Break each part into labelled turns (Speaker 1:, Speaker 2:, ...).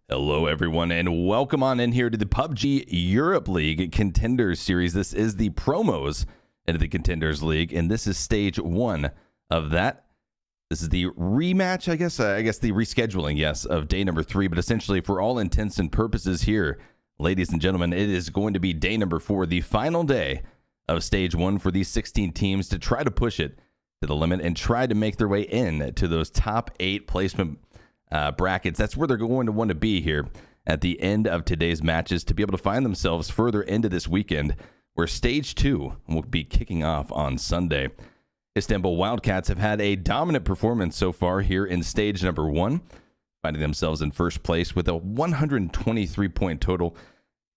Speaker 1: Hello, everyone, and welcome on in here to the PUBG Europe League Contenders Series. This is the promos into the Contenders League, and this is stage one of that. This is the rematch, I guess the rescheduling, yes, of day number 3. But essentially, for all intents and purposes here, ladies and gentlemen, it is going to be day number 4, the final day of stage 1 for these 16 teams to try to push it to the limit and try to make their way in to those top 8 placement brackets. That's where they're going to want to be here at the end of today's matches to be able to find themselves further into this weekend, where stage 2 will be kicking off on Sunday. Istanbul Wildcats have had a dominant performance so far here in stage number 1, finding themselves in first place with a 123-point total.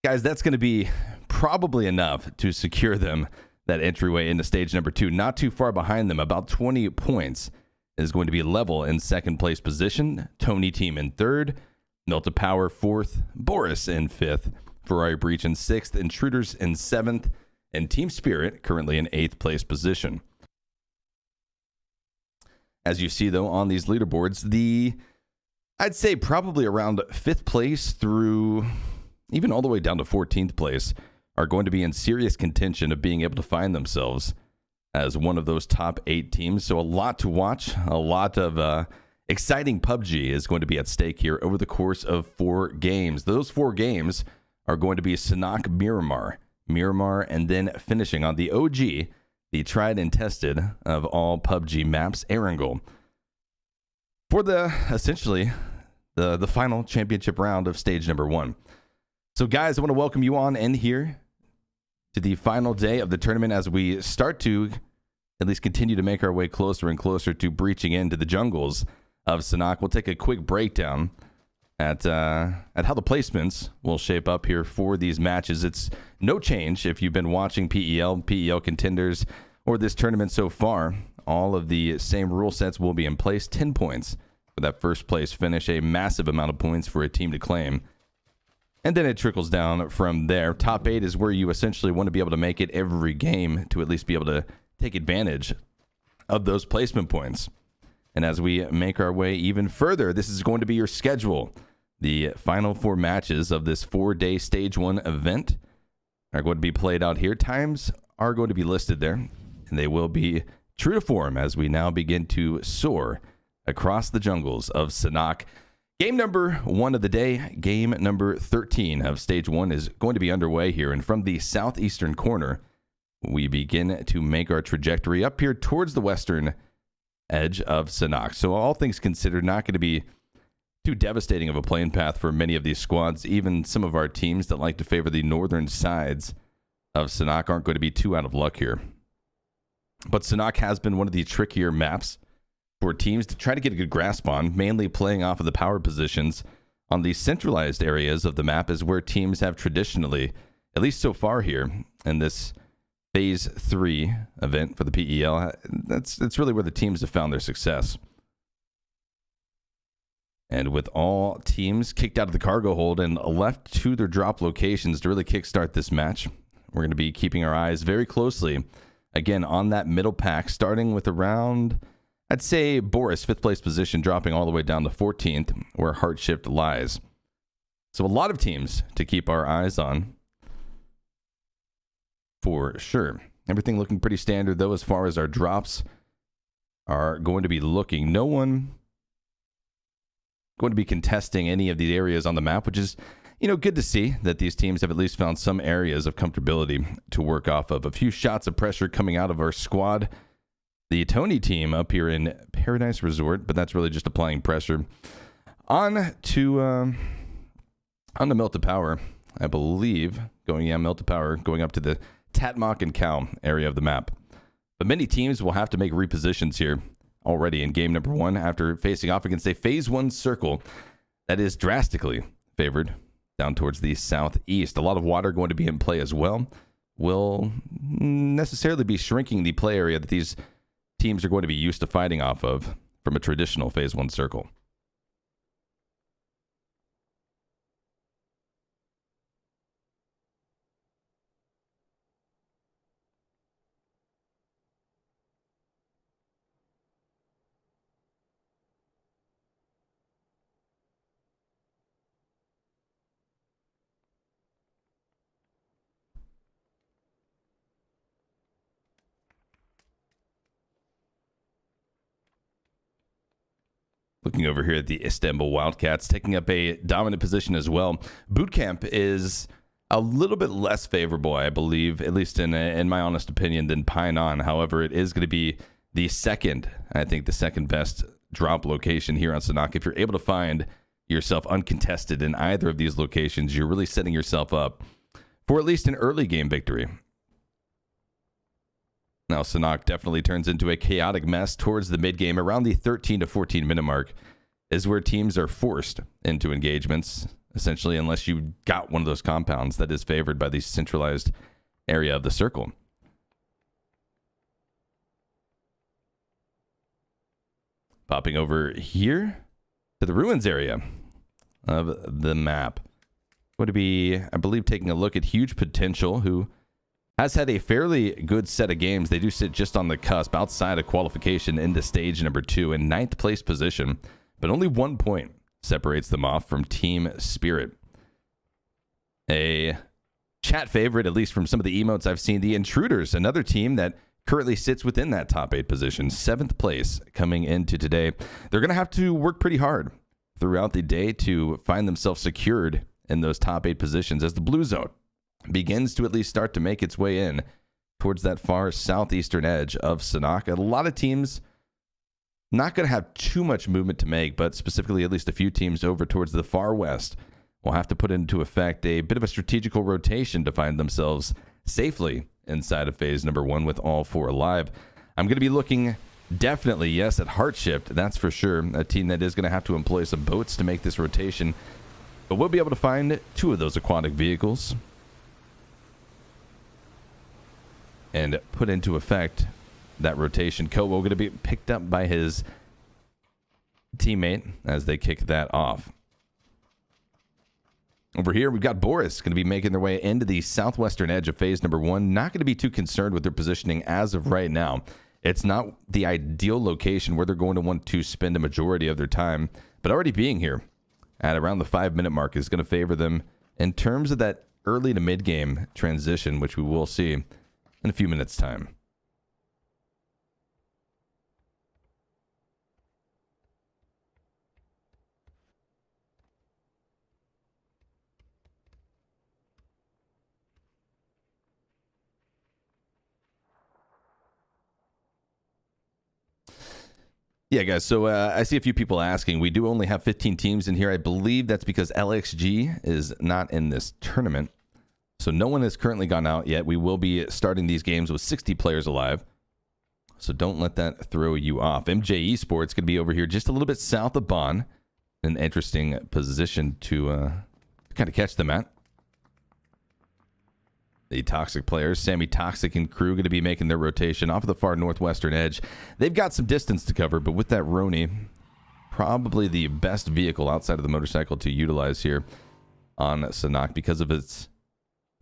Speaker 1: Guys, that's going to be probably enough to secure them that entryway into stage number 2. Not too far behind them, about 20 points, is going to be level in second place position. TonyTeam in third, mnlt Power fourth, Boris in fifth, Ferrari Breach in sixth, Intruders in seventh, and Team Spirit currently in 8th place position. As you see, though, on these leaderboards, I'd say probably around 5th place through even all the way down to 14th place are going to be in serious contention of being able to find themselves as one of those top 8 teams. So a lot to watch, a lot of exciting PUBG is going to be at stake here over the course of 4 games. Those 4 games are going to be Sanhok, Miramar, and then finishing on the OG, the tried and tested of all PUBG maps, Erangel, for essentially the final championship round of stage number 1. So guys, I want to welcome you on in here to the final day of the tournament as we start to at least continue to make our way closer and closer to breaching into the jungles of Sanhok. We'll take a quick breakdown at how the placements will shape up here for these matches. It's no change if you've been watching PEL Contenders, or this tournament so far. All of the same rule sets will be in place. 10 points for that first place finish, a massive amount of points for a team to claim. And then it trickles down from there. Top 8 is where you essentially want to be able to make it every game to at least be able to take advantage of those placement points. And as we make our way even further, this is going to be your schedule. The final 4 matches of this 4-day stage 1 event are going to be played out here. Times are going to be listed there, and they will be true to form as we now begin to soar across the jungles of Sanhok. Game number 1 of the day, game number 13 of stage 1 is going to be underway here. And from the southeastern corner, we begin to make our trajectory up here towards the western edge of Sanhok. So all things considered, not going to be too devastating of a playing path for many of these squads. Even some of our teams that like to favor the northern sides of Sanhok aren't going to be too out of luck here. But Sanhok has been one of the trickier maps for teams to try to get a good grasp on, mainly playing off of the power positions on the centralized areas of the map is where teams have traditionally, at least so far here in this phase 3 event for the PEL, that's really where the teams have found their success. And with all teams kicked out of the cargo hold and left to their drop locations to really kickstart this match, we're going to be keeping our eyes very closely, again, on that middle pack, starting with around, I'd say, Boris, 5th place position, dropping all the way down to 14th, where HeartShift lies. So a lot of teams to keep our eyes on, for sure. Everything looking pretty standard, though, as far as our drops are going to be looking. No one going to be contesting any of these areas on the map, which is, good to see that these teams have at least found some areas of comfortability to work off of. A few shots of pressure coming out of our squad. The TonyTeam up here in Paradise Resort, but that's really just applying pressure. On to mnlt Power, I believe, mnlt Power, going up to the Tatmok and Cow area of the map. But many teams will have to make repositions here already in game number 1 after facing off against a phase 1 circle that is drastically favored down towards the southeast. A lot of water going to be in play as well. Will necessarily be shrinking the play area that these teams are going to be used to fighting off of from a traditional phase 1 circle. Looking over here at the Istanbul Wildcats, taking up a dominant position as well. Bootcamp is a little bit less favorable, I believe, at least in my honest opinion, than Pine On. However, it is going to be the second best drop location here on Sanhok. If you're able to find yourself uncontested in either of these locations, you're really setting yourself up for at least an early game victory. Now, Sanhok definitely turns into a chaotic mess towards the mid-game. Around the 13 to 14 minute mark is where teams are forced into engagements, essentially, unless you got one of those compounds that is favored by the centralized area of the circle. Popping over here to the ruins area of the map. Going to be, I believe, taking a look at Huge Potential, who has had a fairly good set of games. They do sit just on the cusp outside of qualification into stage number 2 in 9th place position, but only 1 point separates them off from Team Spirit. A chat favorite, at least from some of the emotes I've seen, the Intruders, another team that currently sits within that top 8 position, 7th place coming into today. They're going to have to work pretty hard throughout the day to find themselves secured in those top 8 positions as the blue zone begins to at least start to make its way in towards that far southeastern edge of Sanhok. A lot of teams not going to have too much movement to make, but specifically at least a few teams over towards the far west will have to put into effect a bit of a strategical rotation to find themselves safely inside of phase number 1 with all 4 alive. I'm going to be looking definitely, yes, at HeartShift. That's for sure. A team that is going to have to employ some boats to make this rotation, but we'll be able to find 2 of those aquatic vehicles and put into effect that rotation. Kowo going to be picked up by his teammate as they kick that off. Over here, we've got Boris going to be making their way into the southwestern edge of phase number 1. Not going to be too concerned with their positioning as of right now. It's not the ideal location where they're going to want to spend a majority of their time, but already being here at around the 5 minute mark is going to favor them in terms of that early to mid game transition, which we will see in a few minutes' time. Yeah, guys, so I see a few people asking. We do only have 15 teams in here. I believe that's because LXG is not in this tournament. So no one has currently gone out yet. We will be starting these games with 60 players alive. So don't let that throw you off. MJ Esports going to be over here just a little bit south of Bonn. An interesting position to kind of catch them at. The ToxicPlayers, Sammy Toxic and crew, going to be making their rotation off of the far northwestern edge. They've got some distance to cover, but with that Roni, probably the best vehicle outside of the motorcycle to utilize here on Sanhok because of its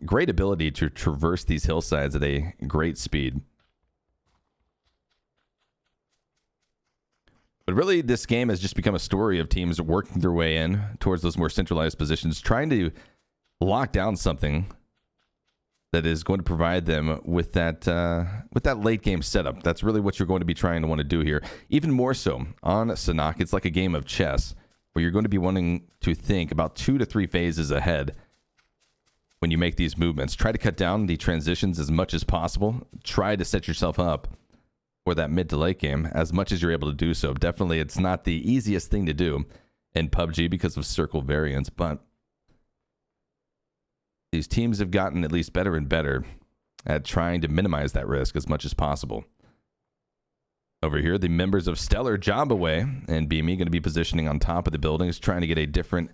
Speaker 1: great ability to traverse these hillsides at a great speed. But really, this game has just become a story of teams working their way in towards those more centralized positions, trying to lock down something that is going to provide them with that late game setup. That's really what you're going to be trying to want to do here. Even more so on Sanhok, it's like a game of chess where you're going to be wanting to think about 2 to 3 phases ahead when you make these movements. Try to cut down the transitions as much as possible. Try to set yourself up for that mid to late game as much as you're able to do so. Definitely, it's not the easiest thing to do in PUBG because of circle variants, but these teams have gotten at least better and better at trying to minimize that risk as much as possible. Over here, the members of Stellar, Jambawe, and Beami going to be positioning on top of the buildings, trying to get a different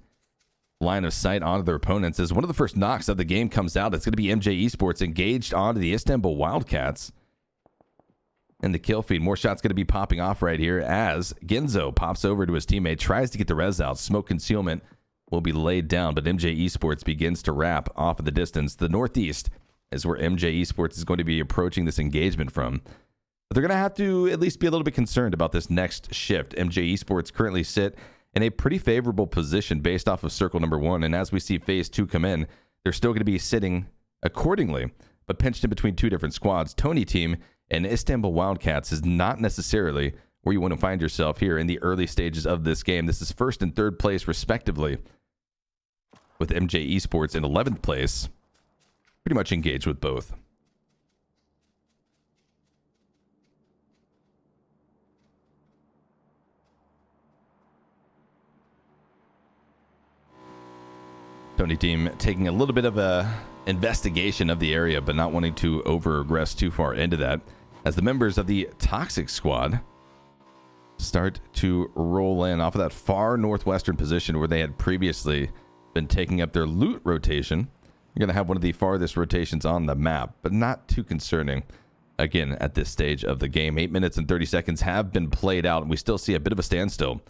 Speaker 1: line of sight onto their opponents. As one of the first knocks of the game comes out, it's going to be MJ Esports engaged onto the Istanbul Wildcats. And the kill feed, more shots going to be popping off right here as Genzo pops over to his teammate, tries to get the res out. Smoke concealment will be laid down, but MJ Esports begins to wrap off of the distance. The northeast is where MJ Esports is going to be approaching this engagement from. But they're going to have to at least be a little bit concerned about this next shift. MJ Esports currently sit in a pretty favorable position based off of circle number 1, and as we see phase 2 come in, they're still going to be sitting accordingly, but pinched in between 2 different squads. TonyTeam and Istanbul Wildcats is not necessarily where you want to find yourself here in the early stages of this game. This is first and third place, respectively, with MJ Esports in 11th place. Pretty much engaged with both. TonyTeam taking a little bit of a investigation of the area, but not wanting to over-aggress too far into that, as the members of the Toxic Squad start to roll in off of that far northwestern position where they had previously been taking up their loot rotation. You're going to have one of the farthest rotations on the map, but not too concerning, again, at this stage of the game. 8 minutes and 30 seconds have been played out, and we still see a bit of a standstill.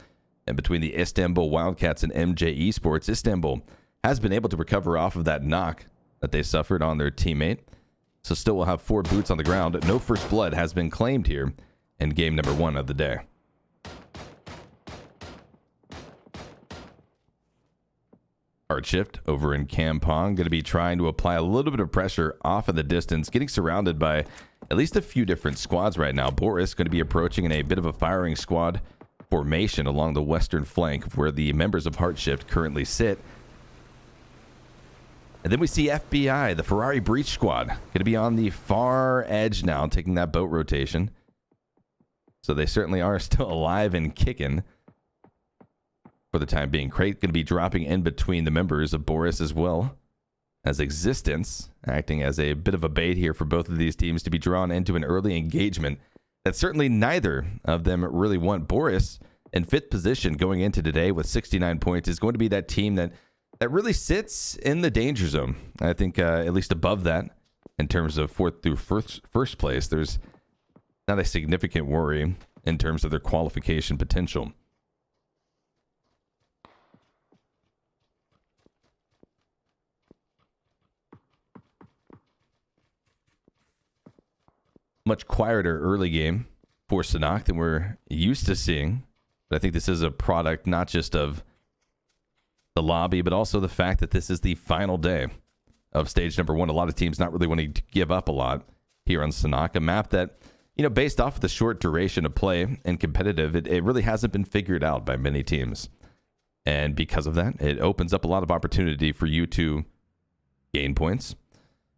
Speaker 1: And between the Istanbul Wildcats and MJ Esports, Istanbul has been able to recover off of that knock that they suffered on their teammate. So still will have 4 boots on the ground. No first blood has been claimed here in game number 1 of the day. HeartShift over in Kampong, going to be trying to apply a little bit of pressure off of the distance, getting surrounded by at least a few different squads right now. Boris going to be approaching in a bit of a firing squad formation along the western flank where the members of HeartShift currently sit. And then we see FBI, the Ferrari Breach Squad, going to be on the far edge now, taking that boat rotation. So they certainly are still alive and kicking for the time being. Crate going to be dropping in between the members of Boris as well as Existence, acting as a bit of a bait here for both of these teams to be drawn into an early engagement that certainly neither of them really want. Boris in 5th position going into today with 69 points is going to be that team that really sits in the danger zone. I think at least above that in terms of 4th through first place, there's not a significant worry in terms of their qualification potential. Much quieter early game for Sanhok than we're used to seeing. But I think this is a product not just of the lobby, but also the fact that this is the final day of stage number 1. A lot of teams not really wanting to give up a lot here on Sanhok, a map that, you know, based off of the short duration of play and competitive, it really hasn't been figured out by many teams. And because of that, it opens up a lot of opportunity for you to gain points,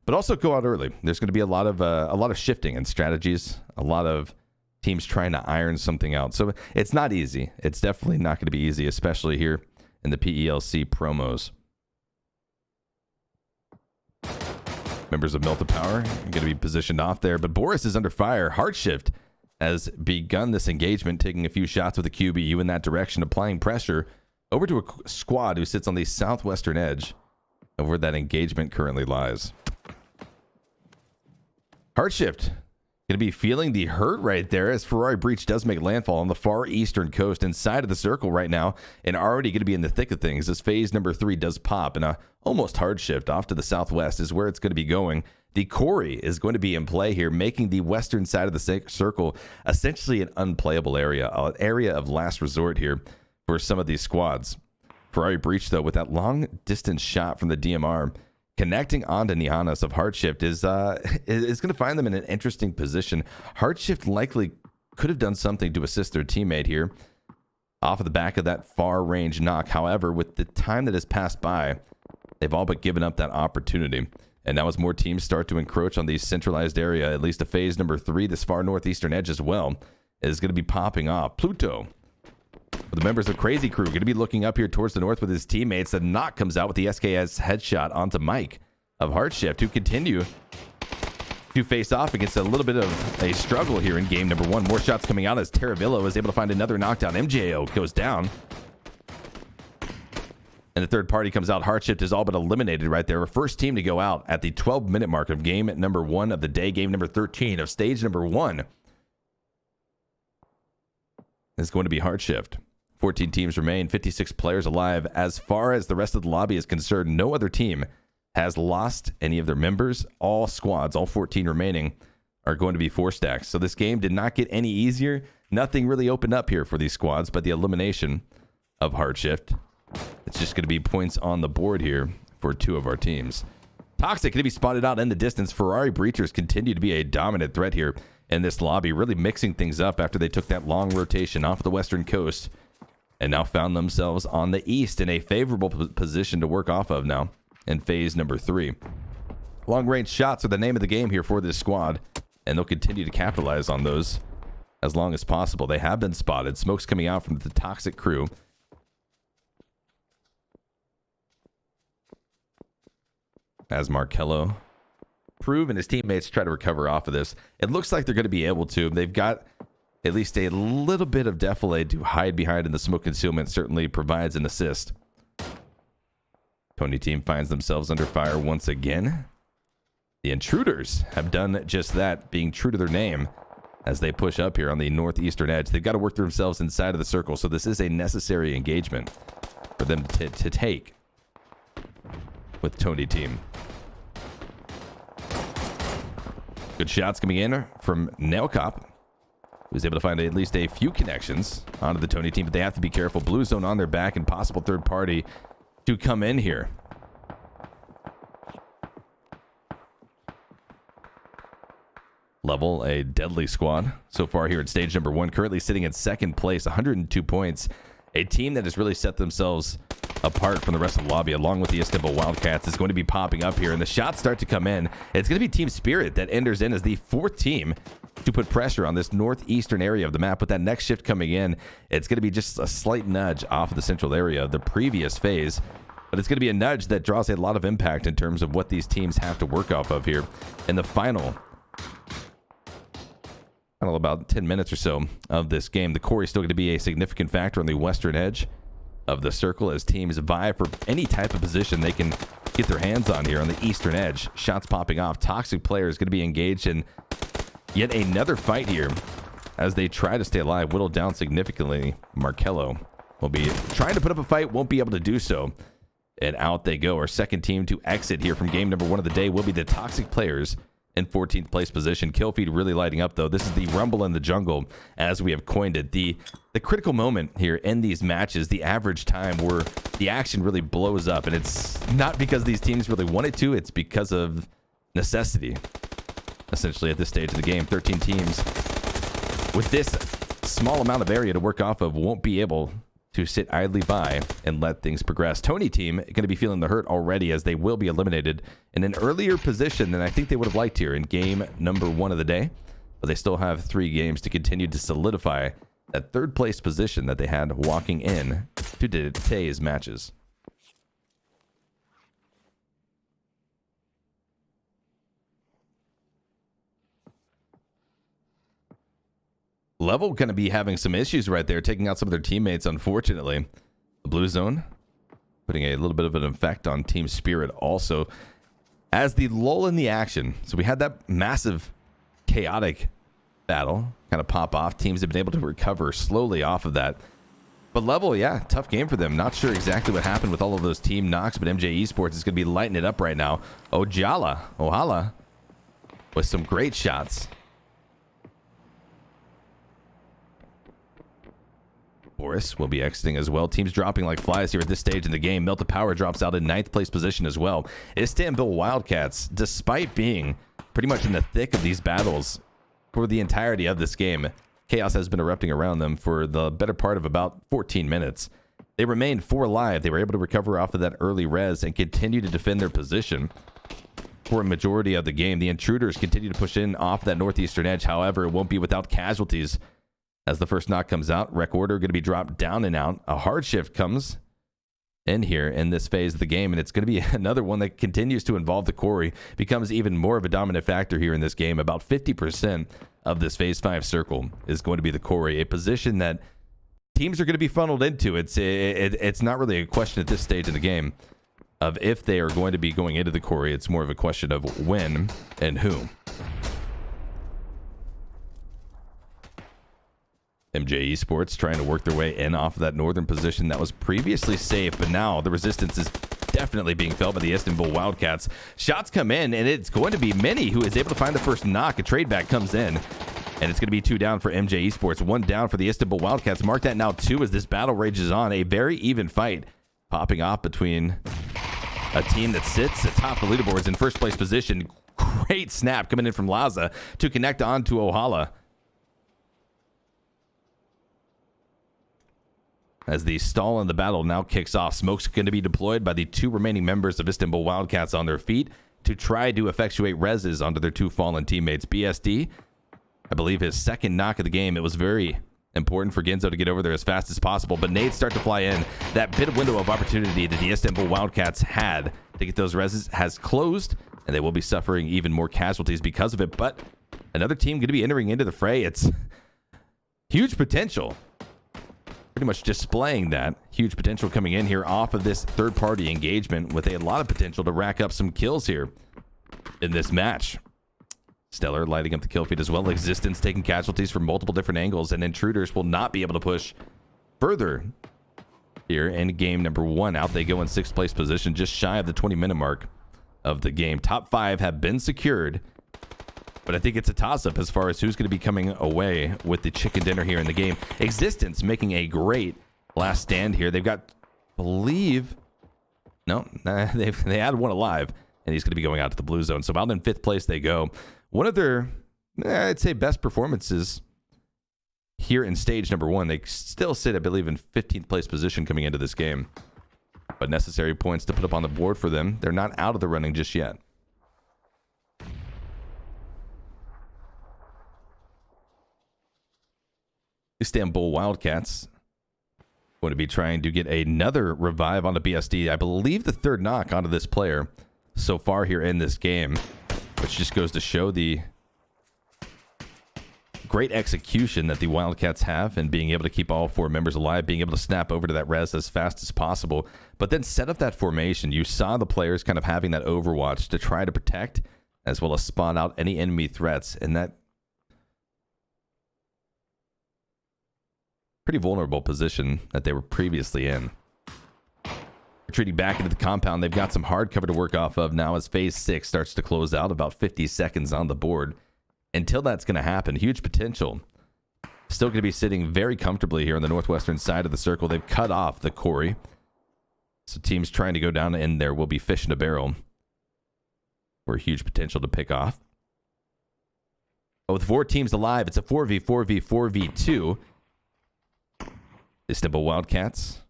Speaker 1: but also go out early. There's going to be a lot of shifting and strategies, a lot of teams trying to iron something out. So it's not easy. It's definitely not going to be easy, especially here in the PELC promos. Members of Melta Power are going to be positioned off there, but Boris is under fire. HeartShift has begun this engagement, taking a few shots with a QBU in that direction, applying pressure over to a squad who sits on the southwestern edge of where that engagement currently lies. HeartShift going to be feeling the hurt right there as Ferrari Breach does make landfall on the far eastern coast inside of the circle right now, and already going to be in the thick of things as phase number 3 does pop, and a almost hard shift off to the southwest is where it's going to be going. The Quarry is going to be in play here, making the western side of the circle essentially an unplayable area, an area of last resort here for some of these squads. Ferrari Breach, though, with that long distance shot from the DMR, connecting onto Nihanas of HeartShift is going to find them in an interesting position. HeartShift likely could have done something to assist their teammate here off of the back of that far range knock. However, with the time that has passed by, they've all but given up that opportunity. And now as more teams start to encroach on the centralized area, at least a phase number 3, this far northeastern edge as well, is going to be popping off. Pluto, the members of Crazy Crew, going to be looking up here towards the north with his teammates. The knock comes out with the SKS headshot onto Mike of HeartShift, who continue to face off against a little bit of a struggle here in game number 1. More shots coming out as Teravillo is able to find another knockdown. MJO goes down. And the third party comes out. HeartShift is all but eliminated right there. First team to go out at the 12-minute mark of game number 1 of the day. Game number 13 of stage number 1 is going to be HeartShift. 14 teams remain, 56 players alive. As far as the rest of the lobby is concerned, no other team has lost any of their members. All squads, all 14 remaining, are going to be 4 stacks. So this game did not get any easier. Nothing really opened up here for these squads, but the elimination of HeartShift. It's just going to be points on the board here for 2 of our teams. Toxic going to be spotted out in the distance. Ferrari Breachers continue to be a dominant threat here in this lobby, really mixing things up after they took that long rotation off the western coast and now found themselves on the east in a favorable position to work off of now in phase number 3. Long-range shots are the name of the game here for this squad, and they'll continue to capitalize on those as long as possible. They have been spotted. Smoke's coming out from the Toxic crew. As Markello Prove and his teammates try to recover off of this. It looks like they're going to be able to. They've got at least a little bit of defilade to hide behind, and the smoke concealment certainly provides an assist. TonyTeam finds themselves under fire once again. The Intruders have done just that, being true to their name as they push up here on the northeastern edge. They've got to work themselves inside of the circle, so this is a necessary engagement for them to take with TonyTeam. Good shots coming in from Nailcop, who's able to find at least a few connections onto the TonyTeam, but they have to be careful. Blue zone on their back and possible third party to come in here. Level, a deadly squad so far here at stage number 1, currently sitting in second place, 102 points. A team that has really set themselves apart from the rest of the lobby, along with the Istanbul Wildcats, is going to be popping up here, and the shots start to come in. It's going to be Team Spirit that enters in as the 4th team to put pressure on this northeastern area of the map. With that next shift coming in, it's going to be just a slight nudge off of the central area of the previous phase, but it's going to be a nudge that draws a lot of impact in terms of what these teams have to work off of here in the final about 10 minutes or so of this game. The core is still going to be a significant factor on the western edge of the circle as teams vie for any type of position they can get their hands on here on the eastern edge. Shots popping off. ToxicPlayers is going to be engaged in yet another fight here as they try to stay alive, whittled down significantly. Markello will be trying to put up a fight, won't be able to do so, and out they go. Our second team to exit here from game number 1 of the day will be the ToxicPlayers in 14th place position. Kill feed really lighting up, though. This is the rumble in the jungle, as we have coined it. The critical moment here in these matches, the average time where the action really blows up, and it's not because these teams really wanted to, it's because of necessity. Essentially, at this stage of the game, 13 teams with this small amount of area to work off of won't be able to sit idly by and let things progress. TonyTeam going to be feeling the hurt already, as they will be eliminated in an earlier position than I think they would have liked here in game number 1 of the day. But they still have 3 games to continue to solidify that 3rd place position that they had walking in to today's matches. Level going to be having some issues right there, taking out some of their teammates, unfortunately. The blue zone putting a little bit of an effect on Team Spirit also. As the lull in the action, so we had that massive chaotic battle kind of pop off. Teams have been able to recover slowly off of that. But Level, yeah, tough game for them. Not sure exactly what happened with all of those team knocks, but MJ Esports is going to be lighting it up right now. Ohala with some great shots. Boris will be exiting as well. Teams dropping like flies here at this stage in the game. Melt the Power drops out in 9th place position as well. Istanbul Wildcats, despite being pretty much in the thick of these battles for the entirety of this game, chaos has been erupting around them for the better part of about 14 minutes. They remained 4 alive. They were able to recover off of that early res and continue to defend their position for a majority of the game. The Intruders continue to push in off that northeastern edge. However, it won't be without casualties. As the first knock comes out, Rec Order going to be dropped down and out. A hard shift comes in here in this phase of the game, and it's going to be another one that continues to involve the Quarry. Becomes even more of a dominant factor here in this game. About 50% of this phase 5 circle is going to be the Quarry, a position that teams are going to be funneled into. It's not really a question at this stage in the game of if they are going to be going into the Quarry. It's more of a question of when and who. MJ Esports trying to work their way in off of that northern position that was previously safe, but now the resistance is definitely being felt by the Istanbul Wildcats. Shots come in, and it's going to be Mini who is able to find the first knock. A trade back comes in, and it's going to be 2 down for MJ Esports, 1 down for the Istanbul Wildcats. Mark that now 2 as this battle rages on. A very even fight popping off between a team that sits atop the leaderboards in first place position. great snap coming in from Laza to connect on to Ohala. As the stall in the battle now kicks off, smoke's going to be deployed by the 2 remaining members of Istanbul Wildcats on their feet to try to effectuate reses onto their 2 fallen teammates. BSD, I believe his second knock of the game. It was very important for Genzo to get over there as fast as possible, but nades start to fly in. That bit of window of opportunity that the Istanbul Wildcats had to get those reses has closed, and they will be suffering even more casualties because of it. But another team going to be entering into the fray. It's huge potential. Pretty much displaying that huge potential coming in here off of this third-party engagement with a lot of potential to rack up some kills here in this match. Stellar lighting up the kill feed as well. Existence taking casualties from multiple different angles, and Intruders will not be able to push further here in game number 1. Out they go in 6th place position, just shy of the 20-minute mark of the game. Top 5 have been secured, but I think it's a toss-up as far as who's going to be coming away with the chicken dinner here in the game. Existence making a great last stand here. They've got, they had one alive, and he's going to be going out to the blue zone. So out in 5th place they go. One of their, I'd say, best performances here in stage number 1. They still sit, I believe, in 15th place position coming into this game. But necessary points to put up on the board for them. They're not out of the running just yet. Istanbul Wildcats going to be trying to get another revive onto BSD. I believe the 3rd knock onto this player so far here in this game, which just goes to show the great execution that the Wildcats have and being able to keep all 4 members alive, being able to snap over to that res as fast as possible, but then set up that formation. You saw the players kind of having that overwatch to try to protect as well as spawn out any enemy threats, and that pretty vulnerable position that they were previously in. Retreating back into the compound, they've got some hard cover to work off of now as phase 6 starts to close out, about 50 seconds on the board. Until that's going to happen, huge potential. Still going to be sitting very comfortably here on the northwestern side of the circle. They've cut off the quarry, so teams trying to go down in there will be fish in a barrel for huge potential to pick off. But with 4 teams alive, it's a 4v4v4v2. Istanbul Wildcats,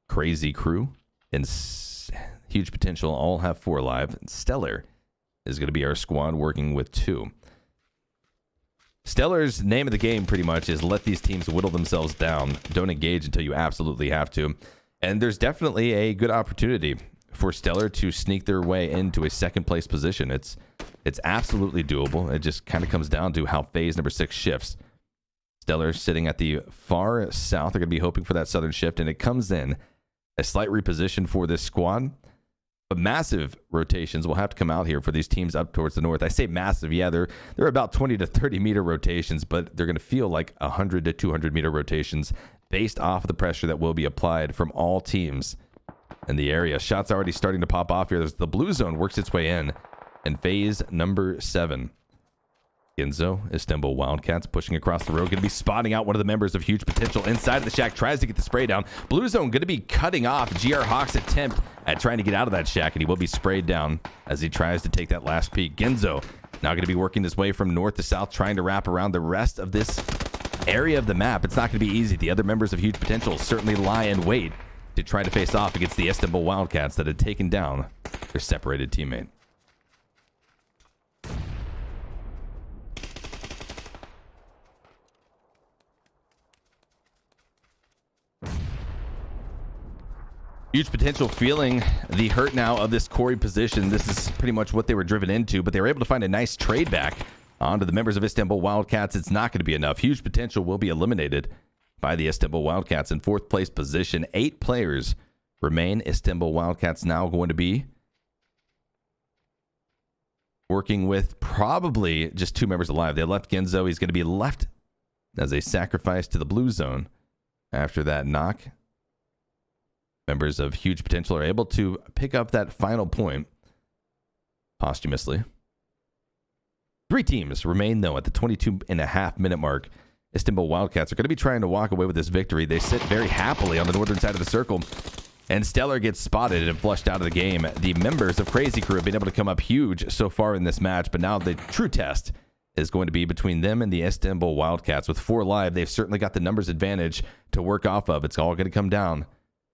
Speaker 1: crazy crew, and huge potential all have 4 alive. And Stellar is going to be our squad working with 2. Stellar's name of the game pretty much is let these teams whittle themselves down. Don't engage until you absolutely have to. And there's definitely a good opportunity for Stellar to sneak their way into a 2nd place position. It's absolutely doable. It just kind of comes down to how phase number 6 shifts. Stellar sitting at the far south. They're going to be hoping for that southern shift, and it comes in a slight reposition for this squad. But massive rotations will have to come out here for these teams up towards the north. I say massive, yeah, they're about 20 to 30 meter rotations, but they're going to feel like 100 to 200 meter rotations based off of the pressure that will be applied from all teams in the area. Shots already starting to pop off here. The blue zone works its way in phase number 7. Genzo, Istanbul Wildcats pushing across the road, going to be spotting out one of the members of huge potential inside of the shack, tries to get the spray down. Blue zone going to be cutting off GRHawk's attempt at trying to get out of that shack, and he will be sprayed down as he tries to take that last peek. Genzo now going to be working his way from north to south, trying to wrap around the rest of this area of the map. It's not going to be easy. The other members of huge potential certainly lie in wait to try to face off against the Istanbul Wildcats that had taken down their separated teammate. Huge potential feeling the hurt now of this quarry position. This is pretty much what they were driven into, but they were able to find a nice trade back onto the members of Istanbul Wildcats. It's not going to be enough. Huge potential will be eliminated by the Istanbul Wildcats in 4th place position. 8 players remain. Istanbul Wildcats now going to be working with probably just 2 members alive. They left Genzo. He's going to be left as a sacrifice to the blue zone after that knock. Members of huge potential are able to pick up that final point posthumously. 3 teams remain, though, at the 22.5-minute mark. Istanbul Wildcats are going to be trying to walk away with this victory. They sit very happily on the northern side of the circle and Stellar gets spotted and flushed out of the game. The members of Crazy Crew have been able to come up huge so far in this match, but now the true test is going to be between them and the Istanbul Wildcats. With 4 live, they've certainly got the numbers advantage to work off of. It's all going to come down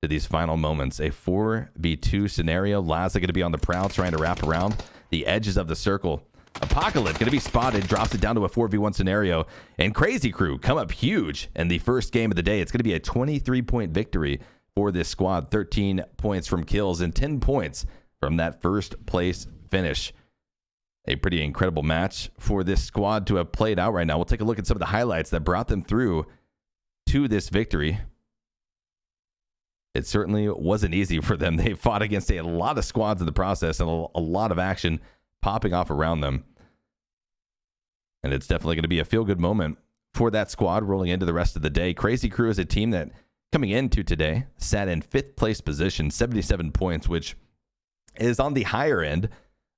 Speaker 1: to these final moments. A 4v2 scenario. Laza going to be on the prowl, trying to wrap around the edges of the circle. Apocalypse going to be spotted, drops it down to a 4v1 scenario, and Crazy Crew come up huge in the first game of the day. It's going to be a 23-point victory for this squad. 13 points from kills and 10 points from that first place finish. A pretty incredible match for this squad to have played out right now. We'll take a look at some of the highlights that brought them through to this victory. It certainly wasn't easy for them. They fought against a lot of squads in the process and a lot of action popping off around them. And it's definitely going to be a feel-good moment for that squad rolling into the rest of the day. Crazy Crew is a team that, coming into today, sat in 5th place position, 77 points, which is on the higher end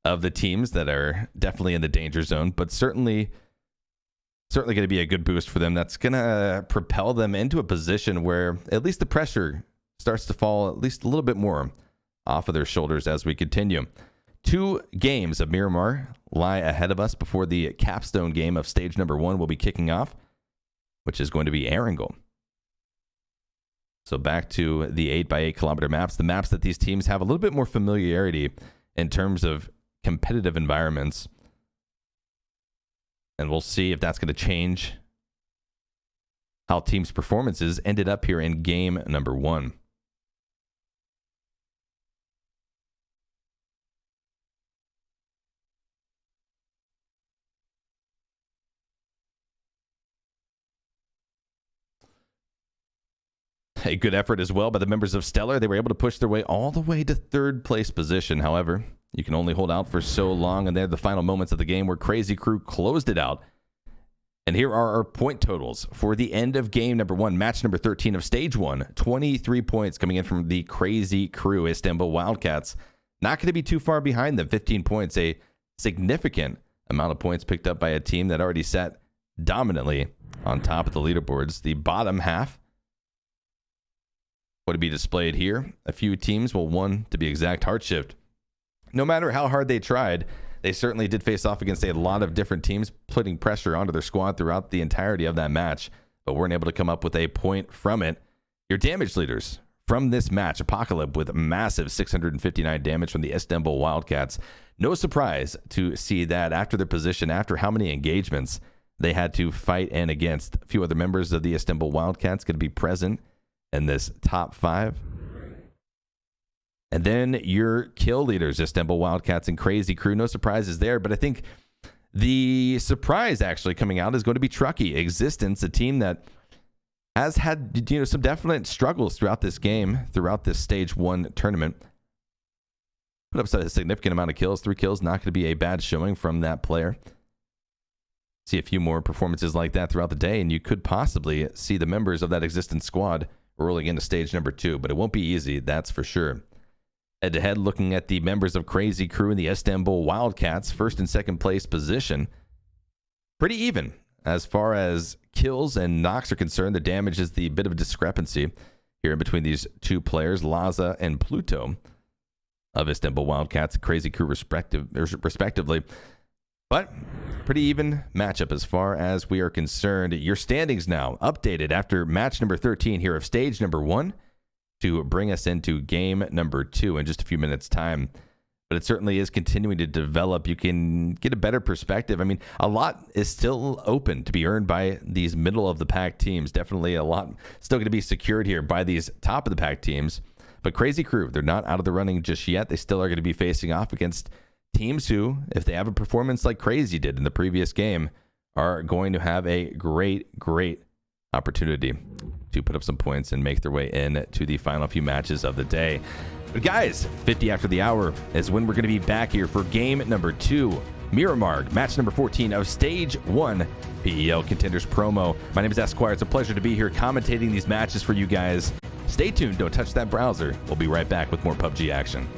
Speaker 1: of the teams that are definitely in the danger zone, but certainly going to be a good boost for them. That's going to propel them into a position where at least the pressure starts to fall at least a little bit more off of their shoulders as we continue. 2 games of Miramar lie ahead of us before the capstone game of stage number 1 will be kicking off, which is going to be Erangel. So back to the 8x8 kilometer maps, the maps that these teams have a little bit more familiarity in terms of competitive environments. And we'll see if that's going to change how teams' performances ended up here in game number 1. A good effort as well by the members of Stellar. They were able to push their way all the way to 3rd place position. However, you can only hold out for so long, and they're the final moments of the game where Crazy Crew closed it out. And here are our point totals for the end of game number 1, match number 13 of stage 1. 23 points coming in from the Crazy Crew Istanbul Wildcats. Not going to be too far behind them. 15 points, a significant amount of points picked up by a team that already sat dominantly on top of the leaderboards. The bottom half to be displayed here. A few teams, well, one to be exact, HeartShift. No matter how hard they tried, they certainly did face off against a lot of different teams, putting pressure onto their squad throughout the entirety of that match, but weren't able to come up with a point from it. Your damage leaders from this match, Apocalypse with massive 659 damage from the Istanbul Wildcats. No surprise to see that after their position, after how many engagements they had to fight in against. A few other members of the Istanbul Wildcats going to be present in this top 5. And then your kill leaders, Istanbul Wildcats and Crazy Crew. No surprises there, but I think the surprise actually coming out is going to be Truckee Existence, a team that has had some definite struggles throughout this game, throughout this stage 1 tournament. Put up a significant amount of kills, 3 kills, not going to be a bad showing from that player. See a few more performances like that throughout the day, and you could possibly see the members of that Existence squad rolling into stage number 2, but it won't be easy, that's for sure. Head-to-head, looking at the members of Crazy Crew and the Istanbul Wildcats, 1st and 2nd place position. Pretty even as far as kills and knocks are concerned. The damage is the bit of a discrepancy here in between these 2 players, Laza and Pluto of Istanbul Wildcats and Crazy Crew respectively. But pretty even matchup as far as we are concerned. Your standings now updated after match number 13 here of stage number 1 to bring us into game number 2 in just a few minutes' time. But it certainly is continuing to develop. You can get a better perspective. I mean, a lot is still open to be earned by these middle-of-the-pack teams. Definitely a lot still going to be secured here by these top-of-the-pack teams. But Crazy Crew, they're not out of the running just yet. They still are going to be facing off against teams who, if they have a performance like Crazy did in the previous game, are going to have a great opportunity to put up some points and make their way in to the final few matches of the day. But guys, 50 after the hour is when we're going to be back here for game number 2, Miramar, match number 14 of stage 1, PEL Contenders Promo. My name is Esquire. It's a pleasure to be here commentating these matches for you guys. Stay tuned. Don't touch that browser. We'll be right back with more PUBG action.